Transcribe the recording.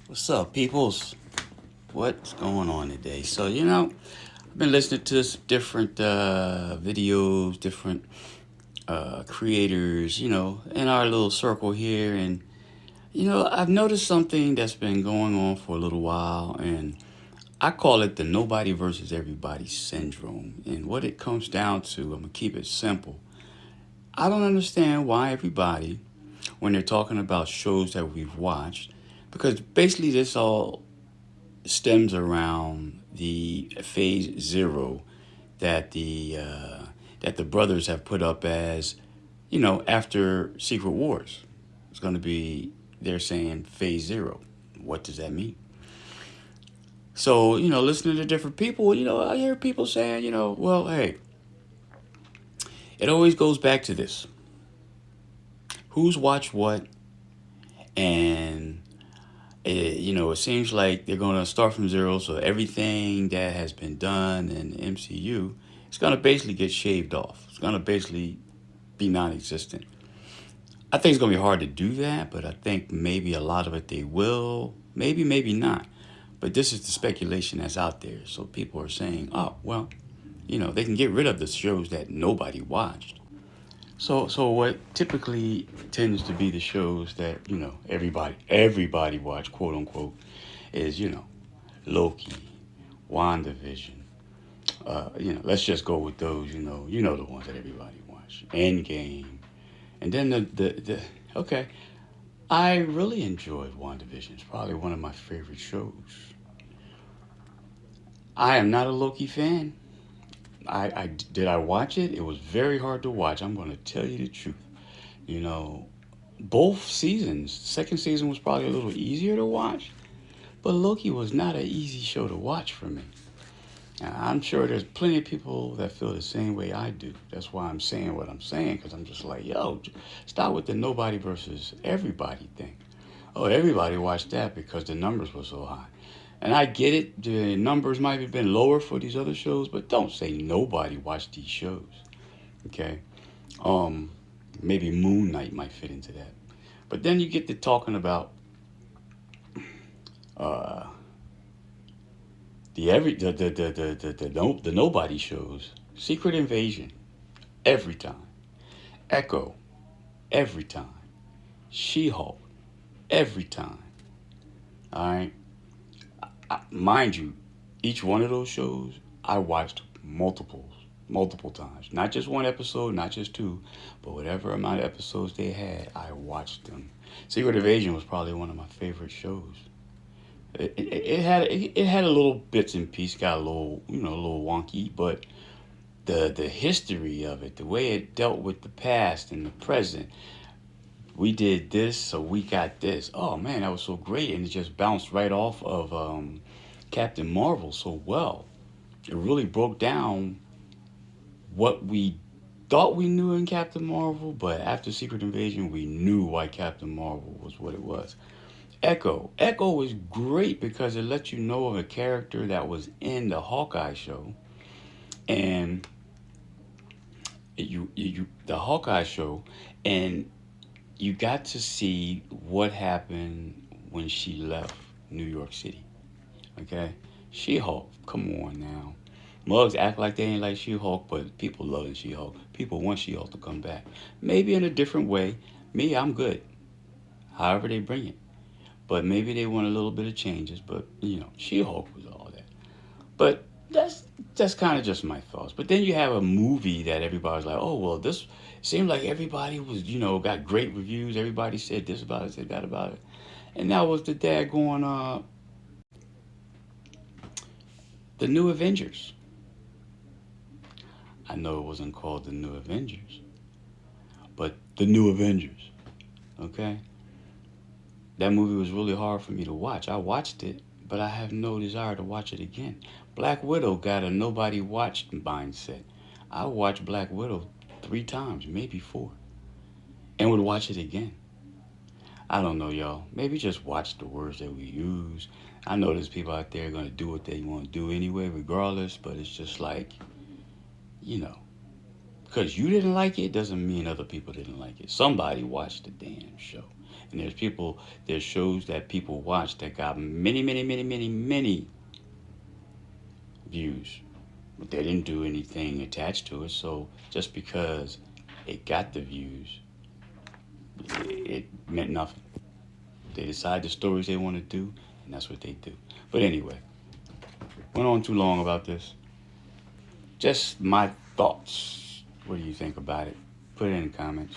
What's up, peoples? What's going on today? So, I've been listening to some different videos, different creators, in our little circle here. And, I've noticed something that's been going on for a little while. And I call it the nobody versus everybody syndrome. And what it comes down to, I'm going to keep it simple. I don't understand why everybody, when they're talking about shows that we've watched, because basically this all stems around the phase zero that the brothers have put up as, after Secret Wars. It's going to be, they're saying phase zero. What does that mean? So, listening to different people, I hear people saying, well, hey, it always goes back to this: who's watched what, and it seems like they're going to start from zero. So everything that has been done in the MCU is going to basically get shaved off. It's going to basically be non-existent. I think it's going to be hard to do that, but I think maybe a lot of it they will. Maybe, maybe not. But this is the speculation that's out there. So people are saying, oh, well, they can get rid of the shows that nobody watched. So what typically tends to be the shows that everybody watch, quote unquote, is Loki, WandaVision. Let's just go with those. The ones that everybody watch. Endgame, and then the okay. I really enjoyed WandaVision. It's probably one of my favorite shows. I am not a Loki fan. I did I watch it? It was very hard to watch. I'm going to tell you the truth. You know, both seasons. Second season was probably a little easier to watch, but Loki was not an easy show to watch for me. I'm sure there's plenty of people that feel the same way I do. That's why I'm saying what I'm saying, because I'm just like, yo, stop with the nobody versus everybody thing. Oh, everybody watched that because the numbers were so high. And I get it, the numbers might have been lower for these other shows, but don't say nobody watched these shows. Okay? Um, Maybe Moon Knight might fit into that. But then you get to talking about uh, the nobody shows. Secret Invasion, every time. Echo, every time. She-Hulk, every time. All right. Mind you, each one of those shows I watched multiple times. Not just one episode, not just two, but whatever amount of episodes they had, I watched them. Secret Invasion was probably one of my favorite shows. It had a little bits and pieces, got a little wonky, but the history of it, the way it dealt with the past and the present. We did this, so we got this. Oh man, that was so great, and it just bounced right off of Captain Marvel so well. It really broke down what we thought we knew in Captain Marvel, but after Secret Invasion, we knew why Captain Marvel was what it was. Echo was great because it let you know of a character that was in the Hawkeye show, and the Hawkeye show, and you got to see what happened when she left New York City. Okay, She-Hulk. Come on now. Mugs act like they ain't like She-Hulk, but people love She-Hulk. People want She-Hulk to come back. Maybe in a different way. Me, I'm good. However they bring it. But maybe they want a little bit of changes. But She-Hulk was all that. But that's kind of just my thoughts. But then you have a movie that everybody's like, oh well, this seemed like everybody was got great reviews. Everybody said this about it, said that about it, and that was the daggone the New Avengers. I know it wasn't called the New Avengers, but the New Avengers. Okay, that movie was really hard for me to watch. I watched it, but I have no desire to watch it again. Black Widow got a nobody watched mindset. I watched Black Widow 3 times, maybe four, and would watch it again. I don't know, y'all. Maybe just watch the words that we use. I know there's people out there going to do what they want to do anyway, regardless, but it's just like, you know, because you didn't like it doesn't mean other people didn't like it. Somebody watched the damn show. And there's shows that people watch that got many, many, many, many, many views, but they didn't do anything attached to it. So just because it got the views, it meant nothing. They decide the stories they want to do, and that's what they do. But anyway, went on too long about this. Just my thoughts. What do you think about it? Put it in the comments.